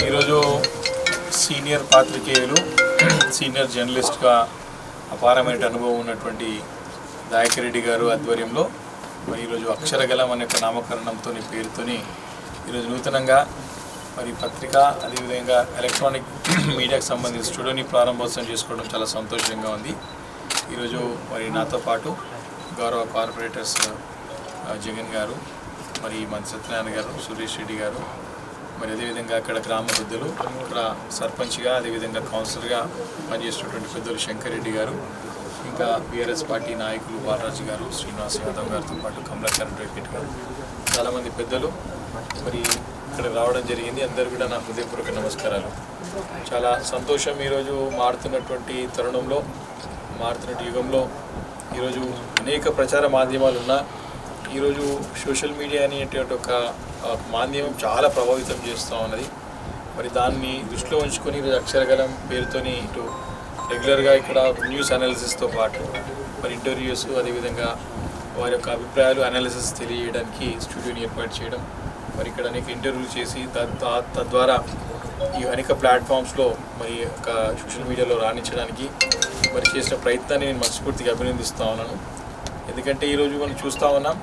ఈరోజు సీనియర్ పాత్రికేయులు సీనియర్ జర్నలిస్ట్గా అపారమైన అనుభవం ఉన్నటువంటి దాయకిరెడ్డి గారు ఆధ్వర్యంలో ఈరోజు అక్షరగలం అనే నామకరణంతో పేరుతోని ఈరోజు నూతనంగా మరి పత్రిక అదేవిధంగా ఎలక్ట్రానిక్ మీడియాకు సంబంధించిన స్టూడియోని ప్రారంభోత్సవం చేసుకోవడం చాలా సంతోషంగా ఉంది. ఈరోజు మరి నాతో పాటు గౌరవ కార్పొరేటర్స్ జగన్ గారు, మరి మంత్రి సత్యనారాయణ గారు, సురేష్ రెడ్డి గారు, మరి అదేవిధంగా అక్కడ గ్రామ పెద్దలు, ఇక్కడ సర్పంచ్గా అదేవిధంగా కౌన్సిలర్గా పనిచేసినటువంటి పెద్దలు శంకర్ రెడ్డి గారు, ఇంకా బీఆర్ఎస్ పార్టీ నాయకులు బాలరాజు గారు, శ్రీనివాస్ యాదవ్ గారితో పాటు కమలాకర్ అడ్వకేట్ గారు, చాలామంది పెద్దలు మరి ఇక్కడ రావడం జరిగింది. అందరూ కూడా నా హృదయపూర్వక నమస్కారాలు. చాలా సంతోషం. ఈరోజు మారుతున్నటువంటి తరుణంలో, మారుతున్న యుగంలో ఈరోజు అనేక ప్రచార మాధ్యమాలు ఉన్నా ఈరోజు సోషల్ మీడియా అనేటువంటి ఒక మాధ్యమం చాలా ప్రభావితం చేస్తూ ఉన్నది. మరి దాన్ని దృష్టిలో ఉంచుకొని ఈరోజు అక్షరగలం పేరుతోని ఇటు రెగ్యులర్గా ఇక్కడ న్యూస్ అనాలిసిస్తో పాటు మరి ఇంటర్వ్యూస్, అదేవిధంగా వారి యొక్క అభిప్రాయాలు అనాలిసిస్ తెలియజేయడానికి స్టూడియోని ఏర్పాటు చేయడం, మరి ఇక్కడ అనేక ఇంటర్వ్యూలు చేసి తద్వారా ఈ అనేక ప్లాట్ఫామ్స్లో మరి ఒక సోషల్ మీడియాలో రాణించడానికి మరి చేసిన ప్రయత్నాన్ని నేను మనస్ఫూర్తిగా అభినందిస్తూ ఉన్నాను. ఎందుకంటే ఈరోజు మనం చూస్తూ ఉన్నాం,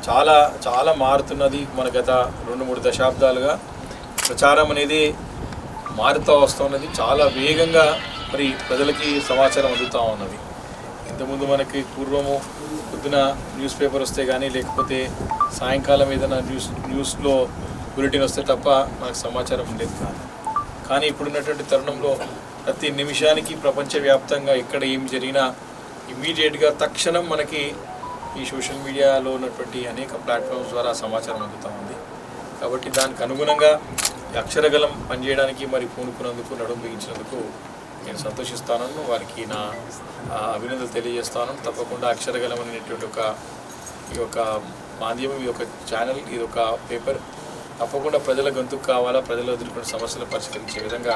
చాలా చాలా మారుతున్నది. మన గత 2-3 దశాబ్దాలుగా ప్రచారం అనేది మారుతూ వస్తున్నది. చాలా వేగంగా మరి ప్రజలకి సమాచారం అందుతూ ఉన్నది. ఇంతకుముందు మనకి పూర్వము పొద్దున న్యూస్ పేపర్ వస్తే కానీ, లేకపోతే సాయంకాలం ఏదైనా న్యూస్లో బులెటిన్ వస్తే తప్ప మనకు సమాచారం ఉండేది కాదు. కానీ ఇప్పుడున్నటువంటి తరుణంలో ప్రతి నిమిషానికి ప్రపంచవ్యాప్తంగా ఎక్కడ ఏం జరిగినా ఇమ్మీడియట్గా తక్షణం మనకి ఈ సోషల్ మీడియాలో ఉన్నటువంటి అనేక ప్లాట్ఫామ్స్ ద్వారా సమాచారం అందుతూ ఉంది. కాబట్టి దానికి అనుగుణంగా అక్షరగలం పనిచేయడానికి మరి పూనుకున్నందుకు, నడుము బిగించినందుకు నేను సంతోషిస్తాను. వారికి నా అభినందనలు తెలియజేస్తాను. తప్పకుండా అక్షరగలం అనేటువంటి ఈ యొక్క మాధ్యమం, ఈ యొక్క ఛానల్, ఇది ఒక పేపర్ తప్పకుండా ప్రజల గొంతుకు కావాలా, ప్రజలు ఎదుర్కొన్న సమస్యలు పరిష్కరించే విధంగా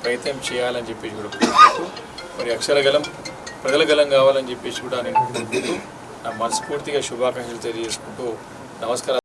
ప్రయత్నం చేయాలని చెప్పేసి కూడా కోరుకుంటూ, మరి అక్షరగలం ప్రజల గలం కావాలని చెప్పేసి కూడా నేను కోరుకుంటూ నా మనస్ఫూర్తిగా శుభాకాంక్షలు తెలియజేసుకుంటూ నమస్కారం.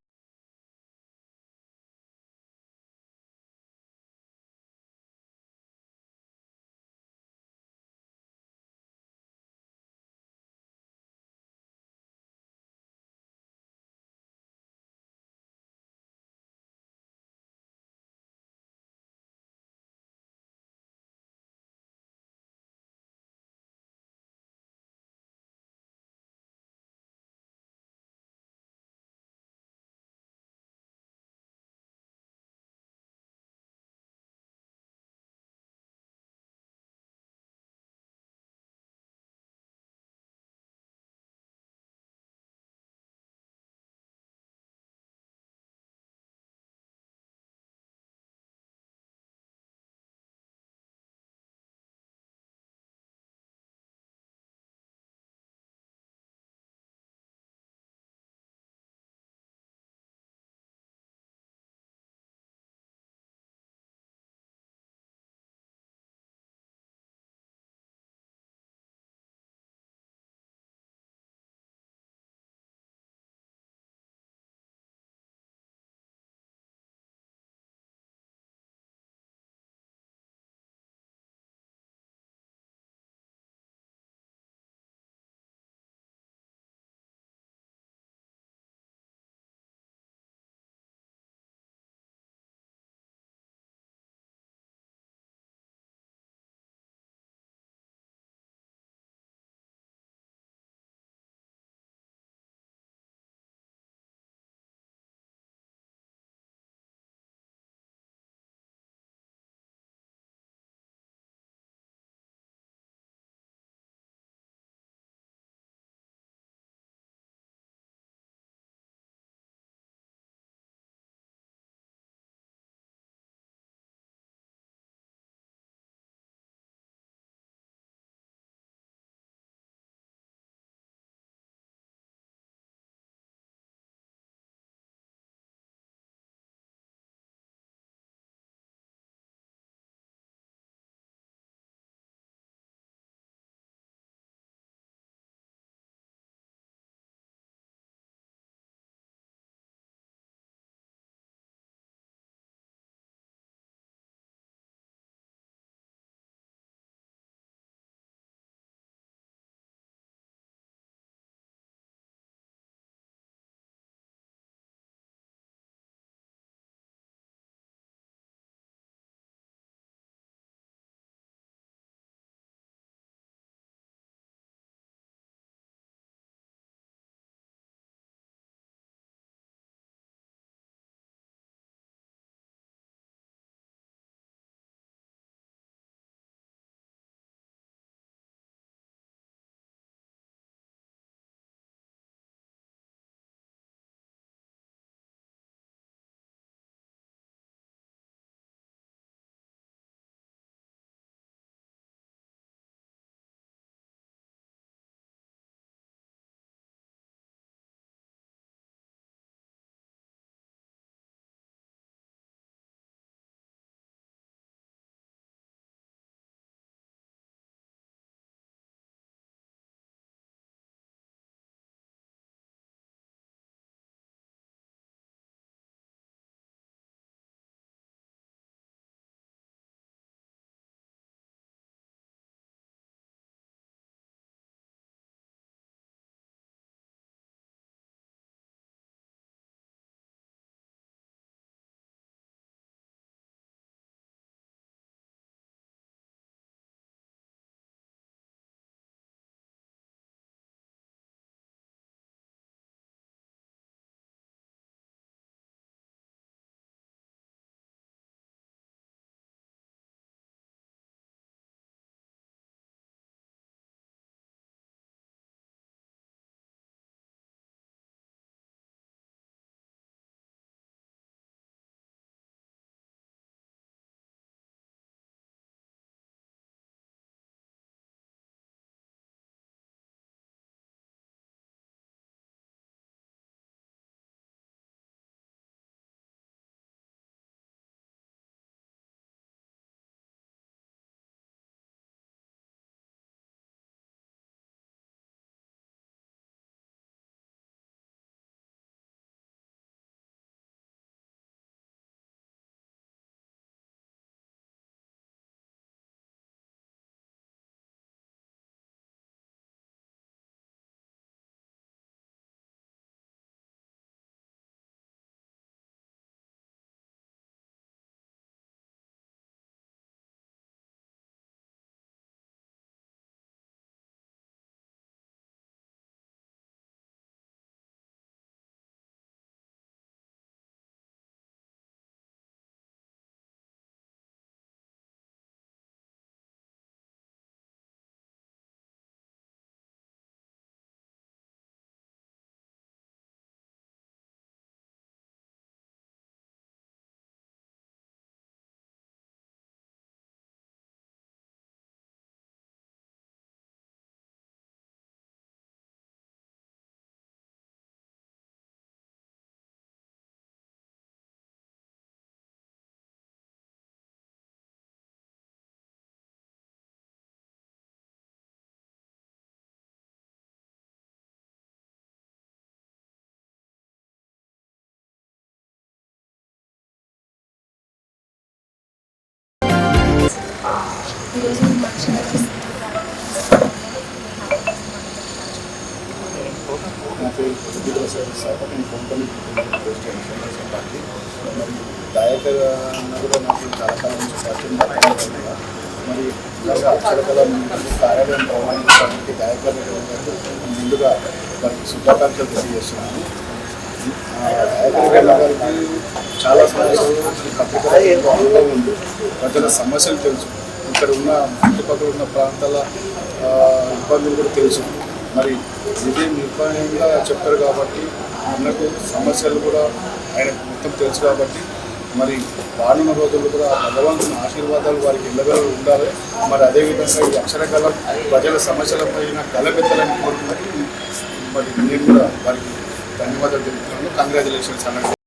నా పేరు పొద్దుగల శాఖ నేను కొంపల్లి ప్రెసిడెంట్ పార్టీ. మరి దయాకర్ అన్న కూడా నాకు చాలా కాలం నుంచి పరిచయం కదా. మరి ఇలాగా అక్షరకళ కార్యాలయం ప్రమాణించడానికి దయాకర్ ముందుగా వారికి శుభాకాంక్షలు తెలియజేస్తున్నాను. దయాకర్ గారికి చాలా సమస్యలు పత్రికల అనుభవం ఉంది. ప్రజల సమస్యలు తెలుసు, ఇక్కడ ఉన్న చుట్టుపక్కల ఉన్న ప్రాంతాల ఇబ్బందులు కూడా తెలుసు. మరి ఇది నిర్భయంగా చెప్పారు కాబట్టి మనకు సమస్యలు కూడా ఆయనకు మొత్తం తెలుసు కాబట్టి మరి రానున్న రోజుల్లో కూడా భగవంతుని ఆశీర్వాదాలు వారికి ఇళ్ళగలు ఉండాలి. మరి అదేవిధంగా ఈ అక్షరకళ ప్రజల సమస్యలపైన కలబెత్తాలని కోరుకుంటూ మరి నేను కూడా వారికి ధన్యవాదాలు తెలుపుతున్నాను. కంగ్రాచులేషన్స్ అన్నట్టు.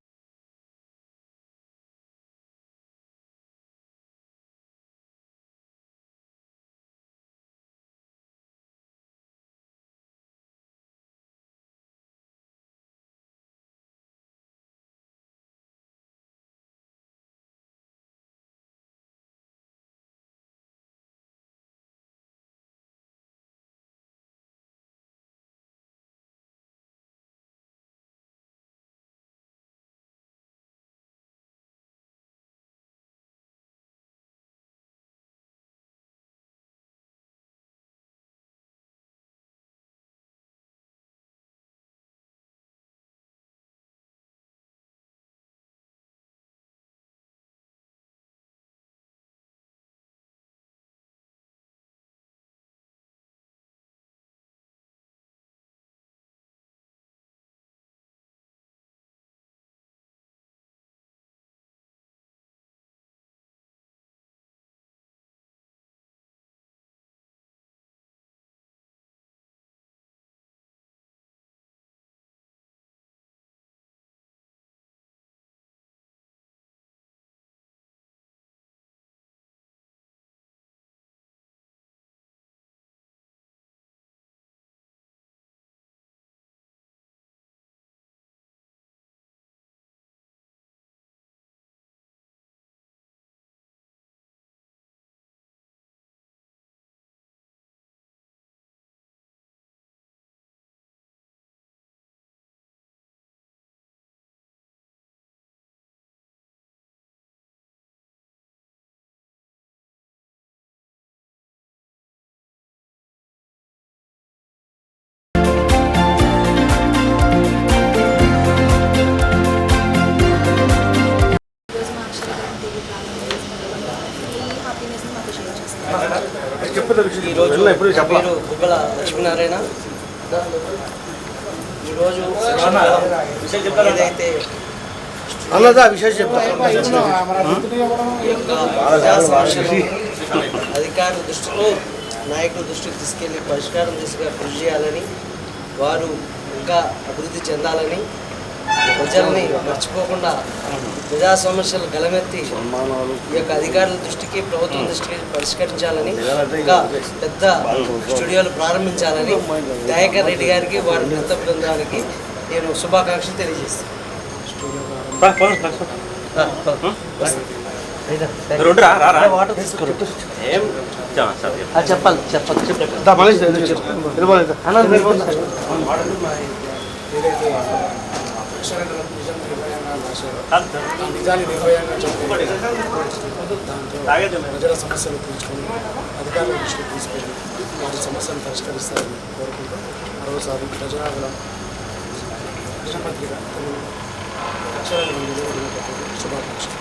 ఈరోజు పేరు గుగ్గల లక్ష్మీనారాయణ. ఈరోజు ఏదైతే అధికారుల దృష్టిలో నాయకుల దృష్టికి తీసుకెళ్లి పరిష్కారం దిశగా కృషి చేయాలని, వారు ఇంకా అభివృద్ధి చెందాలని, ప్రజల్ని మర్చిపోకుండా ప్రజా సమస్యలు గలమెత్తి ఈ యొక్క అధికారుల దృష్టికి, ప్రభుత్వం దృష్టికి పరిష్కరించాలని, ఇంకా పెద్ద స్టూడియోలు ప్రారంభించాలని దయాకర్ రెడ్డి గారికి, వారి వృత్త బృందానికి నేను శుభాకాంక్షలు తెలియజేస్తాను. నిజాన్ని నిర్భయంగా చెప్పి దాంతో ప్రజల సమస్యలు తీర్చుకొని అధికారుల దృష్టికి తీసుకెళ్ళి వారి సమస్యలను పరిష్కరిస్తారని కోరుకుంటూ మరోసారి ప్రజాగల ప్రజాపత్రిక శుభాకాంక్షలు.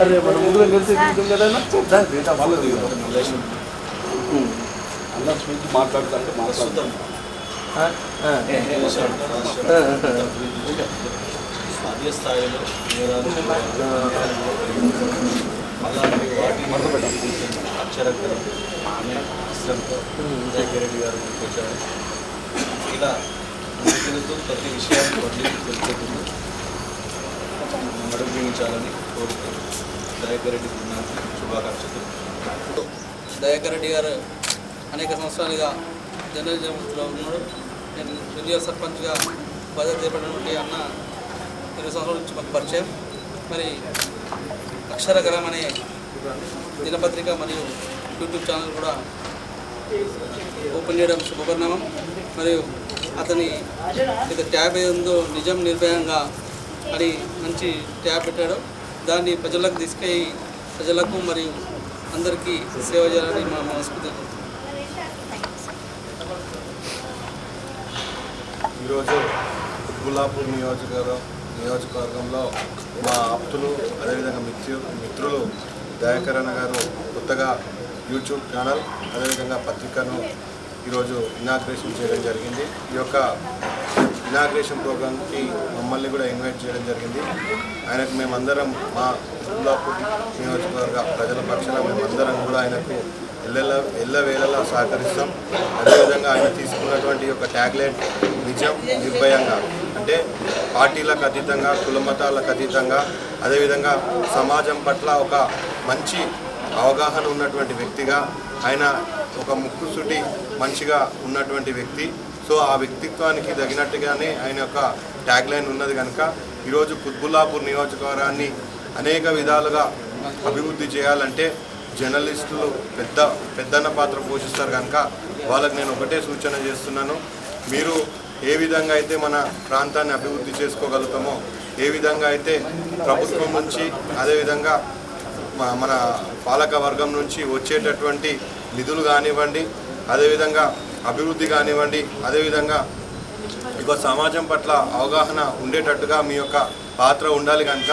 అరే మన ముందుగా కలిసి కదా అందరి గురించి మాట్లాడుతుంటే మాట్లాడుతాం. జాతీయ స్థాయిలో అలాంటి వాటి అక్షరకళ ఆమె ఇష్టంతో దయాకర్ రెడ్డి గారు వచ్చారు. ఇలా ముందుకెళ్తూ ప్రతి విషయాన్ని తెలుసుకుంటూ నడిపించాలని కోరుతూ దయాకర్ రెడ్డి బృందానికి శుభాకాంక్షలు. దయాకర్ రెడ్డి గారు అనేక సంవత్సరాలుగా జర్నలిజంలో ఉన్నాడు. నేను జూనియర్ సర్పంచ్గా బాధ్యత చేపట్టినటువంటి అన్న 20 సంవత్సరాల నుంచి మాకు పరిచయం. మరి అక్షరగలం అనే దినపత్రిక మరియు యూట్యూబ్ ఛానల్ కూడా ఓపెన్ చేయడం శుభపరిణామం. మరియు అతని ట్యాబ్ ఏదో నిజం నిర్భయంగా అని మంచి ట్యాబ్ పెట్టాడు. దాన్ని ప్రజలకు తీసుకెళ్ళి ప్రజలకు మరియు అందరికీ సేవ చేయాలని మా మనస్ఫూర్తి. ఈరోజు కుత్బుల్లాపూర్ నియోజకవర్గంలో మా ఆప్తులు అదేవిధంగా మిత్రులు దయాకర్ అన్న గారు కొత్తగా యూట్యూబ్ ఛానల్ అదేవిధంగా పత్రికను ఈరోజు ఇనాగ్రేషన్ చేయడం జరిగింది. ఈ యొక్క ఇనాగ్రేషన్ ప్రోగ్రామ్కి మమ్మల్ని కూడా ఇన్వైట్ చేయడం జరిగింది. ఆయనకు మేమందరం మా కుత్బుల్లాపూర్ నియోజకవర్గ ప్రజల పక్షాన మేమందరం కూడా ఆయనకు ఎల్లవేళలా సహకరిస్తాం. అదేవిధంగా ఆయన తీసుకున్నటువంటి ఒక ట్యాగ్లైన్ నిజం నిర్భయంగా, అంటే పార్టీలకు అతీతంగా కులమతాలకు అతీతంగా అదేవిధంగా సమాజం పట్ల ఒక మంచి అవగాహన ఉన్నటువంటి వ్యక్తిగా ఆయన ఒక ముక్కుసూటి మనిషిగా ఉన్నటువంటి వ్యక్తి. సో ఆ వ్యక్తిత్వానికి తగినట్టుగానే ఆయన యొక్క ట్యాగ్లైన్ ఉన్నది కనుక ఈరోజు కుత్బుల్లాపూర్ నియోజకవర్గాన్ని అనేక విధాలుగా అభివృద్ధి చేయాలంటే జర్నలిస్టులు పెద్దన్న పాత్ర పోషిస్తారు కనుక వాళ్ళకి నేను ఒకటే సూచన చేస్తున్నాను. మీరు ఏ విధంగా అయితే మన ప్రాంతాన్ని అభివృద్ధి చేసుకోగలుగుతామో, ఏ విధంగా అయితే ప్రభుత్వం నుంచి అదేవిధంగా మన పాలక వర్గం నుంచి వచ్చేటటువంటి నిధులు కానివ్వండి, అదేవిధంగా అభివృద్ధి కానివ్వండి, అదేవిధంగా ఇక సమాజం పట్ల అవగాహన ఉండేటట్టుగా మీ యొక్క పాత్ర ఉండాలి కనుక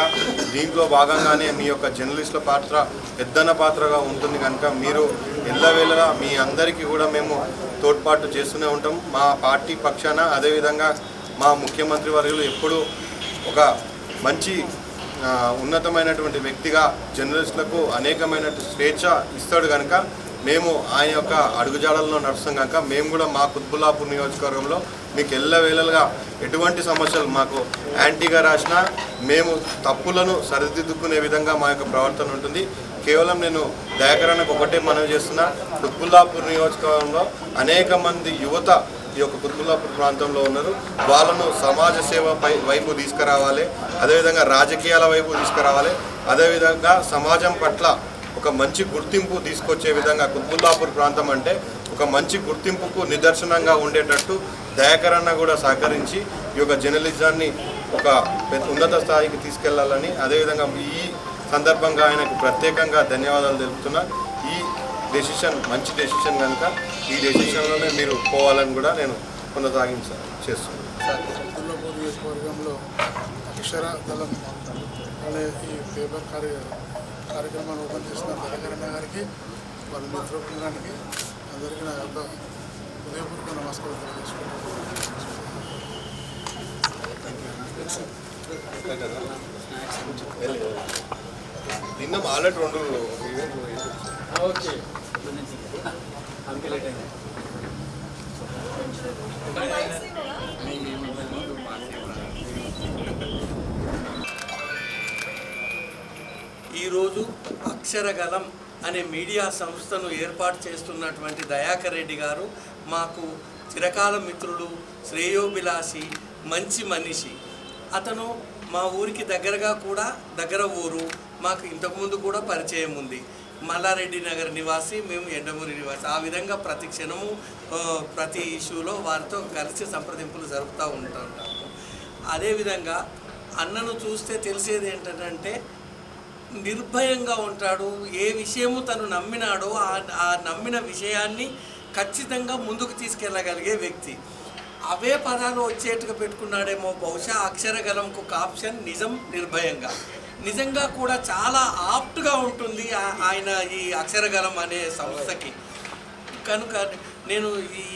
దీంట్లో భాగంగానే మీ యొక్క జర్నలిస్టుల పాత్ర పెద్దన్న పాత్రగా ఉంటుంది కనుక మీరు ఎల్లవేళలా మీ అందరికీ కూడా మేము తోడ్పాటు చేస్తూనే ఉంటాం. మా పార్టీ పక్షాన అదేవిధంగా మా ముఖ్యమంత్రి వర్యులు ఎప్పుడూ ఒక మంచి ఉన్నతమైనటువంటి వ్యక్తిగా జర్నలిస్టులకు అనేకమైన స్వేచ్ఛ ఇస్తాడు కనుక మేము ఆయన యొక్క అడుగుజాడల్లో నడుస్తాం కనుక మేము కూడా మా కుత్బుల్లాపూర్ నియోజకవర్గంలో మీకు ఎల్లవేళలుగా ఎటువంటి సమస్యలు మాకు యాంటీగా రాసినా మేము తప్పులను సరిదిద్దుకునే విధంగా మా యొక్క ప్రవర్తన ఉంటుంది. కేవలం నేను దయాకరణకు ఒకటే మనవి చేస్తున్నా, కుత్బుల్లాపూర్ నియోజకవర్గంలో అనేక మంది యువత ఈ యొక్క కుత్బుల్లాపూర్ ప్రాంతంలో ఉన్నారు. వాళ్ళను సమాజ సేవ వైపు తీసుకురావాలి, అదేవిధంగా రాజకీయాల వైపు తీసుకురావాలి, అదేవిధంగా సమాజం పట్ల ఒక మంచి గుర్తింపు తీసుకొచ్చే విధంగా కుత్బుల్లాపూర్ ప్రాంతం అంటే ఒక మంచి గుర్తింపుకు నిదర్శనంగా ఉండేటట్టు దయాకర్ అన్న కూడా సహకరించి ఈ యొక్క జర్నలిజాన్ని ఒక ఉన్నత స్థాయికి తీసుకెళ్లాలని, అదేవిధంగా ఈ సందర్భంగా ఆయనకు ప్రత్యేకంగా ధన్యవాదాలు తెలుపుతున్నా. ఈ డెసిషన్ మంచి డెసిషన్ కనుక ఈ డెసిషన్లోనే మీరు పోవాలని కూడా నేను చేస్తున్నాను. కుత్బుల్లాపూర్ నియోజకవర్గంలో అక్షర దళం అనే ఈ పేపర్ కార్యక్రమాన్ని ఓపెన్ చేసిన దయాకర్ అన్న గారికి, వాళ్ళ మిత్రబృందానికి అందరికీ నా యొక్క హృదయపూర్వక నమస్కారం తెలియజేసుకుంటున్నాను. నిన్న ఆల్రెడీ 2 ఓకే ఈరోజు అక్షరగలం అనే మీడియా సంస్థను ఏర్పాటు చేస్తున్నటువంటి దయాకర్ రెడ్డి గారు మాకు చిరకాల మిత్రుడు, శ్రేయోభిలాషి, మంచి మనిషి. అతను మా ఊరికి దగ్గరగా కూడా దగ్గర ఊరు, మాకు ఇంతకుముందు కూడా పరిచయం ఉంది. మల్లారెడ్డి నగర్ నివాసి, మేము ఎండమూరి నివాసి. ఆ విధంగా ప్రతి క్షణము ప్రతి ఇష్యూలో వారితో కలిసి సంప్రదింపులు జరుపుతూ ఉంటాము. అదేవిధంగా అన్నను చూస్తే తెలిసేది ఏంటంటే నిర్భయంగా ఉంటాడు. ఏ విషయము తను నమ్మినాడో ఆ నమ్మిన విషయాన్ని ఖచ్చితంగా ముందుకు తీసుకెళ్ళగలిగే వ్యక్తి. అవే పదాలు వచ్చేట్టుగా పెట్టుకున్నాడేమో బహుశా అక్షరగలంకు ఒక ఆప్షన్ నిజం నిర్భయంగా. నిజంగా కూడా చాలా ఆప్ట్గా ఉంటుంది ఆయన ఈ అక్షరగలం అనే సంస్థకి. కనుక నేను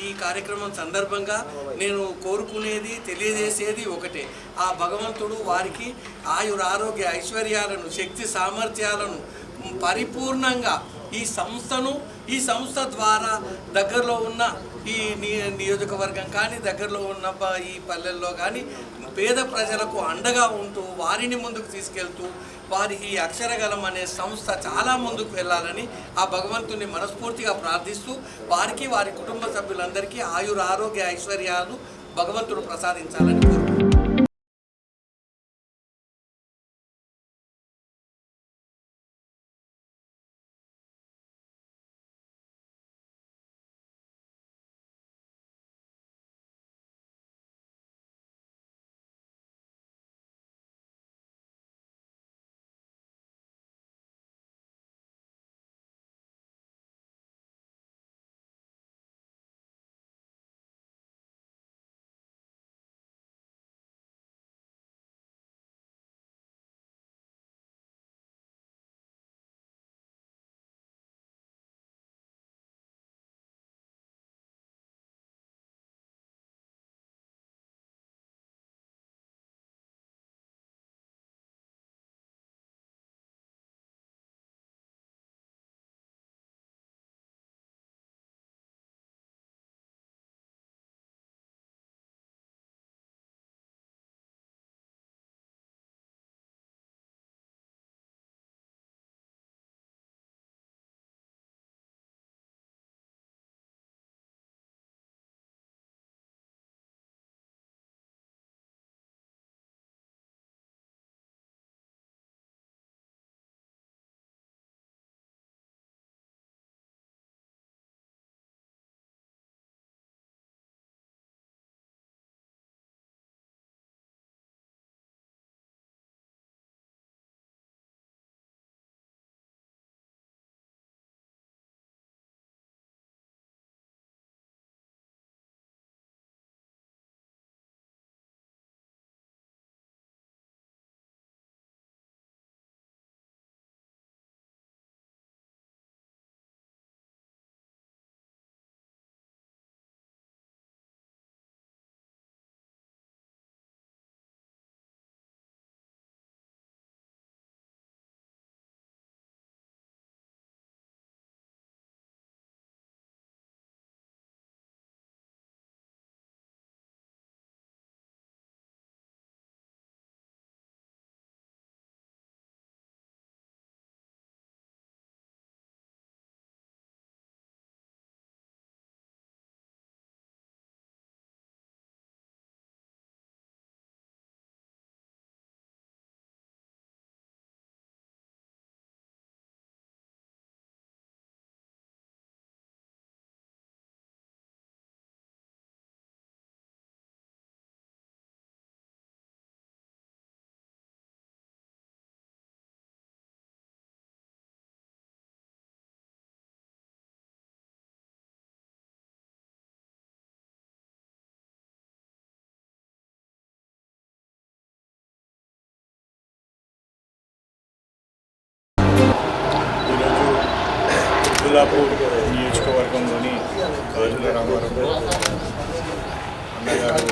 ఈ కార్యక్రమం సందర్భంగా నేను కోరుకునేది, తెలియజేసేది ఒకటే, ఆ భగవంతుడు వారికి ఆయురారోగ్య ఐశ్వర్యాలను, శక్తి సామర్థ్యాలను పరిపూర్ణంగా ఈ సంస్థ ద్వారా దగ్గరలో ఉన్న ఈ నియోజకవర్గం కానీ దగ్గరలో ఉన్న ఈ పల్లెల్లో కానీ పేద ప్రజలకు అండగా ఉంటూ వారిని ముందుకు తీసుకెళ్తూ వారి ఈ అక్షరగలం అనే సంస్థ చాలా ముందుకు వెళ్ళాలని ఆ భగవంతుని మనస్ఫూర్తిగా ప్రార్థిస్తూ వారికి వారి కుటుంబ సభ్యులందరికీ ఆయురారోగ్య ఐశ్వర్యాలు భగవంతుడు ప్రసాదించాలని కోరుకుంటున్నాను. కుత్బుల్లాపూర్ నియోజకవర్గంలోని గాజుల రామారంలో అన్నగారు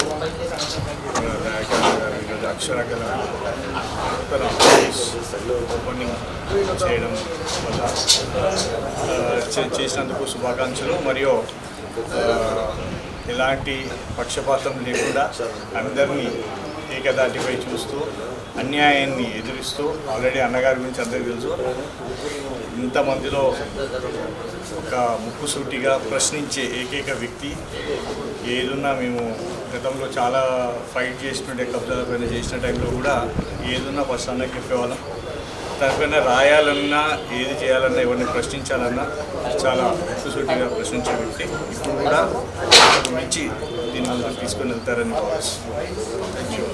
ఈరోజు అక్షరగల ఓపెనింగ్ చేయడం వల్ల చేసినందుకు శుభాకాంక్షలు. మరియు ఎలాంటి పక్షపాతం లేకుండా అందరినీ ఏకదాటిపై చూస్తూ అన్యాయాన్ని ఎదురిస్తూ, ఆల్రెడీ అన్నగారి గురించి అందరికీ తెలుసు, ఇంతమందిలో ఒక ముక్కుసూటిగా ప్రశ్నించే ఏకైక వ్యక్తి. ఏదున్నా మేము గతంలో చాలా ఫైట్ చేసినట్టే, కబ్జాల పైన చేసిన టైంలో కూడా ఏదున్నా ఫస్ట్ అన్నకి చెప్పేవాళ్ళం. దానిపైన రాయాలన్నా, ఏది చేయాలన్నా, ఎవరిని ప్రశ్నించాలన్నా చాలా ముక్కుసూటిగా ప్రశ్నించే వ్యక్తి. ఇప్పుడు కూడా మంచి దీని ముందుకు తీసుకొని వెళ్తారని భావిస్తున్నాను. Thank you.